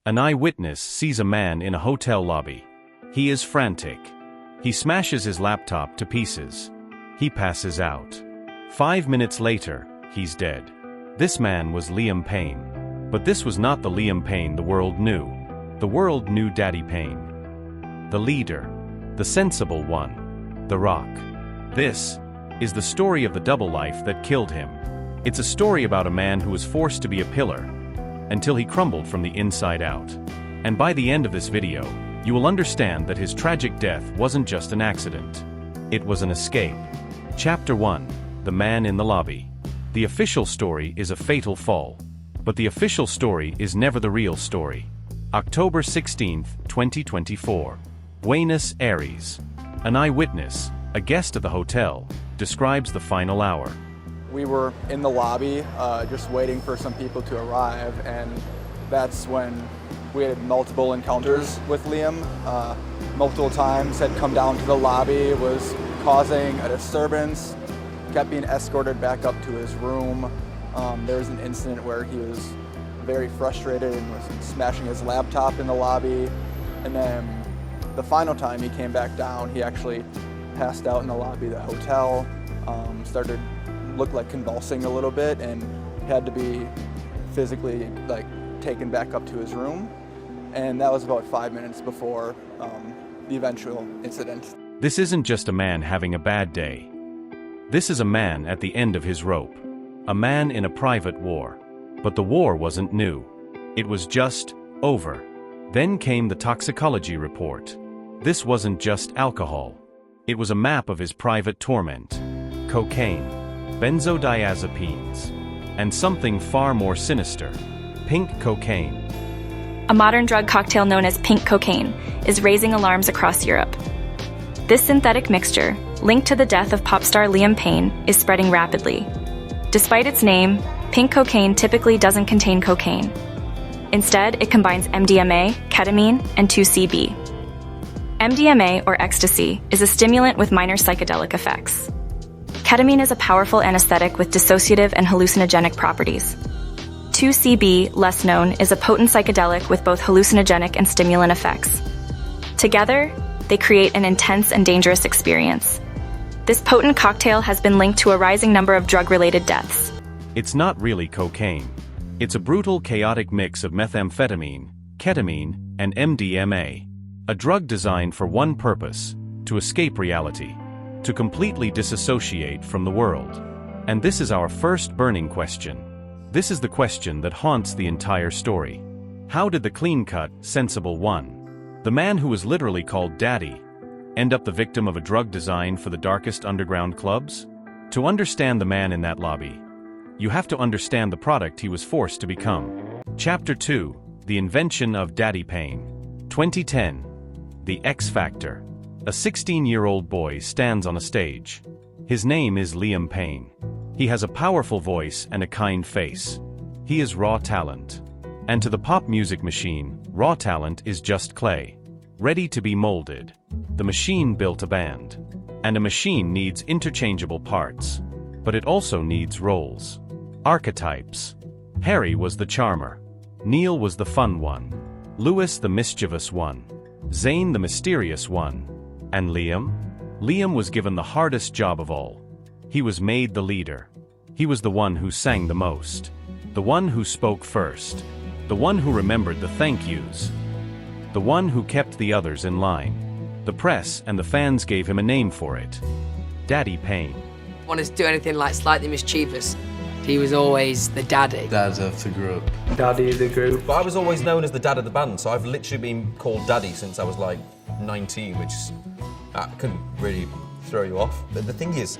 An eyewitness sees a man in a hotel lobby. He is frantic. He smashes his laptop to pieces. He passes out. 5 minutes later, he's dead. This man was Liam Payne. But this was not the Liam Payne the world knew. The world knew Daddy Payne. The leader. The sensible one. The Rock. This is the story of the double life that killed him. It's a story about a man who was forced to be a pillar until he crumbled from the inside out. And by the end of this video, you will understand that his tragic death wasn't just an accident. It was an escape. Chapter 1. The Man in the Lobby. The official story is a fatal fall. But the official story is never the real story. October 16, 2024. Buenos Aires. An eyewitness, a guest at the hotel, describes the final hour. We were in the lobby just waiting for some people to arrive, and that's when we had multiple encounters with Liam. Multiple times had come down to the lobby, was causing a disturbance, kept being escorted back up to his room. There was an incident where he was very frustrated and was smashing his laptop in the lobby. And then the final time he came back down, he actually passed out in the lobby of the hotel, looked like convulsing a little bit, and had to be physically taken back up to his room. And that was about 5 minutes before the eventual incident. This isn't just a man having a bad day. This is a man at the end of his rope. A man in a private war. But the war wasn't new. It was just over. Then came the toxicology report. This wasn't just alcohol. It was a map of his private torment. Cocaine, benzodiazepines, and something far more sinister, pink cocaine. A modern drug cocktail known as pink cocaine is raising alarms across Europe. This synthetic mixture, linked to the death of pop star Liam Payne, is spreading rapidly. Despite its name, pink cocaine typically doesn't contain cocaine. Instead, it combines MDMA, ketamine, and 2CB. MDMA, or ecstasy, is a stimulant with minor psychedelic effects. Ketamine is a powerful anesthetic with dissociative and hallucinogenic properties. 2CB, less known, is a potent psychedelic with both hallucinogenic and stimulant effects. Together, they create an intense and dangerous experience. This potent cocktail has been linked to a rising number of drug-related deaths. It's not really cocaine. It's a brutal, chaotic mix of methamphetamine, ketamine, and MDMA. A drug designed for one purpose: to escape reality. To completely disassociate from the world. And this is our first burning question. This is the question that haunts the entire story. How did the clean-cut, sensible one, the man who was literally called Daddy, end up the victim of a drug designed for the darkest underground clubs? To understand the man in that lobby, you have to understand the product he was forced to become. Chapter 2. The Invention of Daddy Payne. 2010. The X Factor. A 16-year-old boy stands on a stage. His name is Liam Payne. He has a powerful voice and a kind face. He is raw talent. And to the pop music machine, raw talent is just clay, ready to be molded. The machine built a band. And a machine needs interchangeable parts. But it also needs roles. Archetypes. Harry was the charmer. Neil was the fun one. Louis the mischievous one. Zane the mysterious one. And Liam? Liam was given the hardest job of all. He was made the leader. He was the one who sang the most. The one who spoke first. The one who remembered the thank yous. The one who kept the others in line. The press and the fans gave him a name for it. Daddy Payne. Wanted to do anything slightly mischievous. He was always the daddy. Dad of the group. Daddy of the group. But I was always known as the dad of the band, so I've literally been called Daddy since I was 19, which couldn't really throw you off. But the thing is,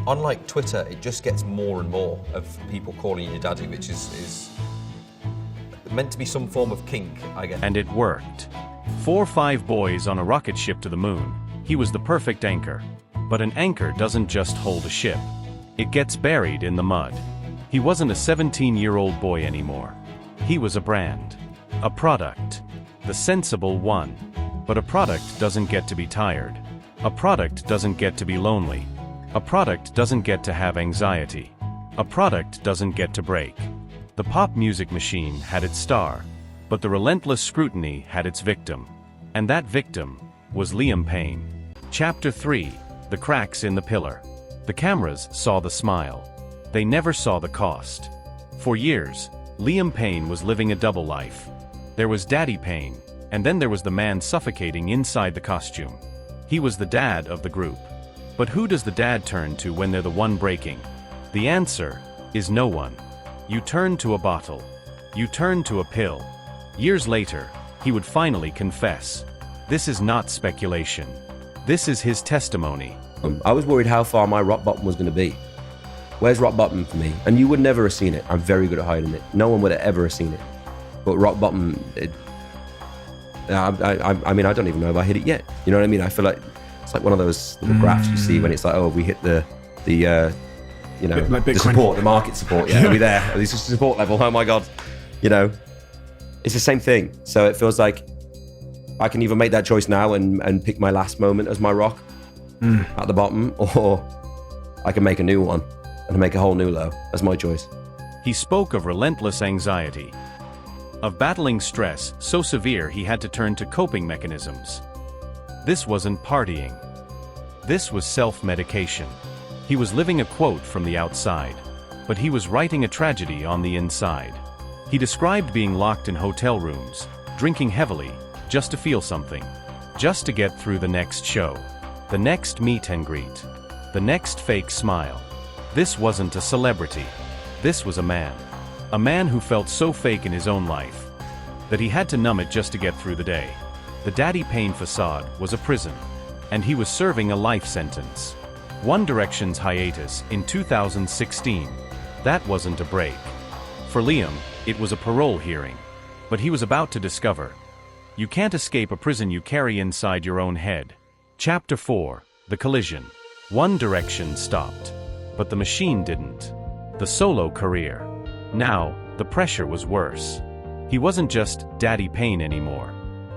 unlike Twitter, it just gets more and more of people calling you Daddy, which is meant to be some form of kink, I guess. And it worked. 4 or 5 boys on a rocket ship to the moon. He was the perfect anchor. But an anchor doesn't just hold a ship. It gets buried in the mud. He wasn't a 17-year-old boy anymore. He was a brand. A product. The sensible one. But a product doesn't get to be tired. A product doesn't get to be lonely. A product doesn't get to have anxiety. A product doesn't get to break. The pop music machine had its star. But the relentless scrutiny had its victim. And that victim was Liam Payne. Chapter 3: The cracks in the pillar. The cameras saw the smile. They never saw the cost. For years, Liam Payne was living a double life. There was Daddy Payne, and then there was the man suffocating inside the costume. He was the dad of the group. But who does the dad turn to when they're the one breaking? The answer is no one. You turn to a bottle. You turn to a pill. Years later, he would finally confess. This is not speculation. This is his testimony. I was worried how far my rock bottom was going to be. Where's rock bottom for me? And you would never have seen it. I'm very good at hiding it. No one would have ever have seen it. But rock bottom, I mean, I don't even know if I hit it yet. You know what I mean? I feel like it's like one of those little graphs you see when it's like, oh, we hit the you know, like the support, the market support. Yeah, are we there? This is the support level. Oh my God. You know, it's the same thing. So it feels like I can either make that choice now and pick my last moment as my rock at the bottom, or I can make a new one and make a whole new low. That's my choice. He spoke of relentless anxiety, of battling stress so severe he had to turn to coping mechanisms. This wasn't partying. This was self-medication. He was living a quote from the outside, but he was writing a tragedy on the inside. He described being locked in hotel rooms, drinking heavily, just to feel something, just to get through the next show, the next meet and greet, the next fake smile. This wasn't a celebrity. This was a man who felt so fake in his own life that he had to numb it just to get through the day. The Daddy Payne facade was a prison, and he was serving a life sentence. One Direction's hiatus in 2016. That wasn't a break. For Liam, it was a parole hearing. But he was about to discover, you can't escape a prison you carry inside your own head. Chapter 4: The Collision. One Direction stopped, but the machine didn't. The solo career. Now, the pressure was worse. He wasn't just Daddy Payne anymore.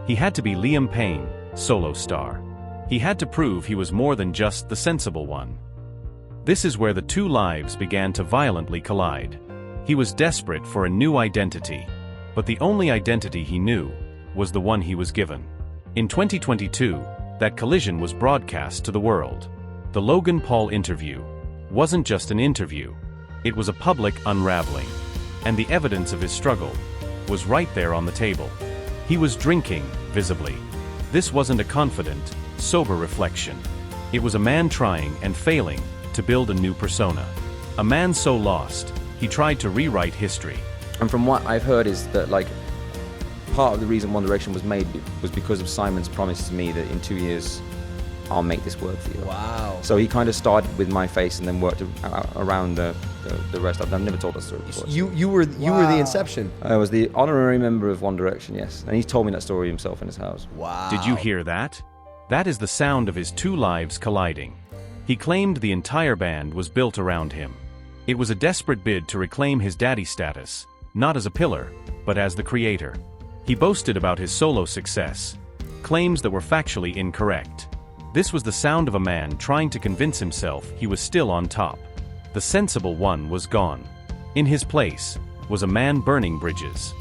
He had to be Liam Payne, solo star. He had to prove he was more than just the sensible one. This is where the two lives began to violently collide. He was desperate for a new identity, but the only identity he knew was the one he was given. In 2022, that collision was broadcast to the world. The Logan Paul interview wasn't just an interview. It was a public unraveling, and the evidence of his struggle was right there on the table. He was drinking, visibly. This wasn't a confident, sober reflection. It was a man trying and failing to build a new persona. A man so lost, he tried to rewrite history. And from what I've heard is that, like, part of the reason One Direction was made was because of Simon's promise to me that in 2 years, I'll make this work for you. Wow. So he kind of started with my face and then worked around the rest. I've never told that story before. You were the inception. I was the honorary member of One Direction, yes. And he's told me that story himself in his house. Wow. Did you hear that? That is the sound of his two lives colliding. He claimed the entire band was built around him. It was a desperate bid to reclaim his daddy status, not as a pillar, but as the creator. He boasted about his solo success, claims that were factually incorrect. This was the sound of a man trying to convince himself he was still on top. The sensible one was gone. In his place was a man burning bridges.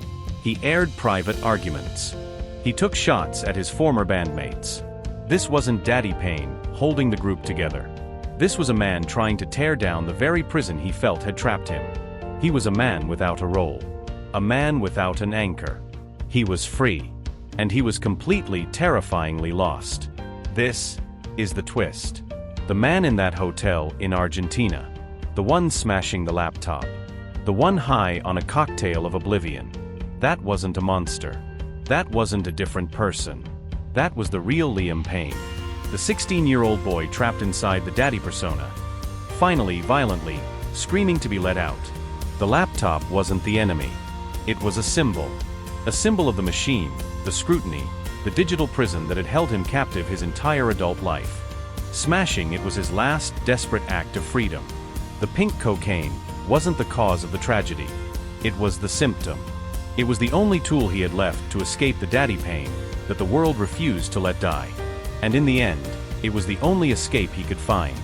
He aired private arguments. He took shots at his former bandmates. This wasn't Daddy Payne holding the group together. This was a man trying to tear down the very prison he felt had trapped him. He was a man without a role. A man without an anchor. He was free. And he was completely, terrifyingly lost. This is the twist. The man in that hotel in Argentina. The one smashing the laptop. The one high on a cocktail of oblivion. That wasn't a monster. That wasn't a different person. That was the real Liam Payne. The 16-year-old boy trapped inside the daddy persona. Finally, violently, screaming to be let out. The laptop wasn't the enemy. It was a symbol. A symbol of the machine, the scrutiny, the digital prison that had held him captive his entire adult life. Smashing it was his last desperate act of freedom. The pink cocaine wasn't the cause of the tragedy. It was the symptom. It was the only tool he had left to escape the Daddy Payne that the world refused to let die. And in the end, it was the only escape he could find.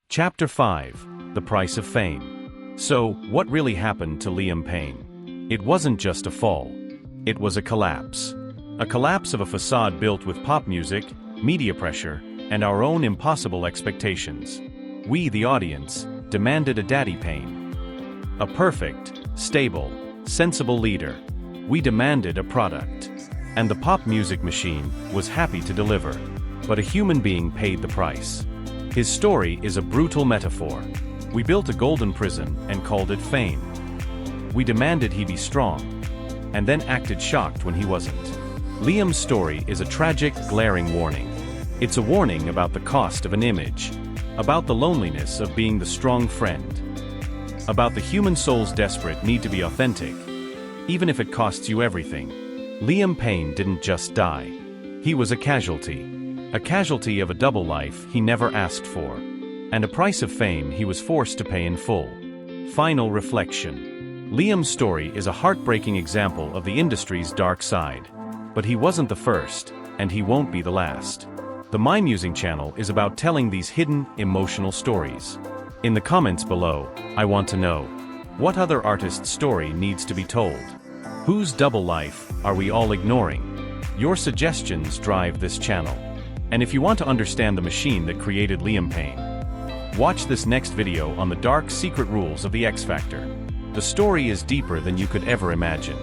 Chapter 5: The Price of Fame. So, what really happened to Liam Payne? It wasn't just a fall. It was a collapse. A collapse of a facade built with pop music, media pressure, and our own impossible expectations. We, the audience, demanded a Daddy Payne. A perfect, stable, sensible leader. We demanded a product. And the pop music machine was happy to deliver. But a human being paid the price. His story is a brutal metaphor. We built a golden prison and called it fame. We demanded he be strong, and then acted shocked when he wasn't. Liam's story is a tragic, glaring warning. It's a warning about the cost of an image, about the loneliness of being the strong friend, about the human soul's desperate need to be authentic, even if it costs you everything. Liam Payne didn't just die. He was a casualty of a double life he never asked for, and a price of fame he was forced to pay in full. Final reflection. Liam's story is a heartbreaking example of the industry's dark side. But he wasn't the first, and he won't be the last. The Mymusing channel is about telling these hidden, emotional stories. In the comments below, I want to know, what other artist's story needs to be told? Whose double life are we all ignoring? Your suggestions drive this channel. And if you want to understand the machine that created Liam Payne, watch this next video on the dark secret rules of the X Factor. The story is deeper than you could ever imagine.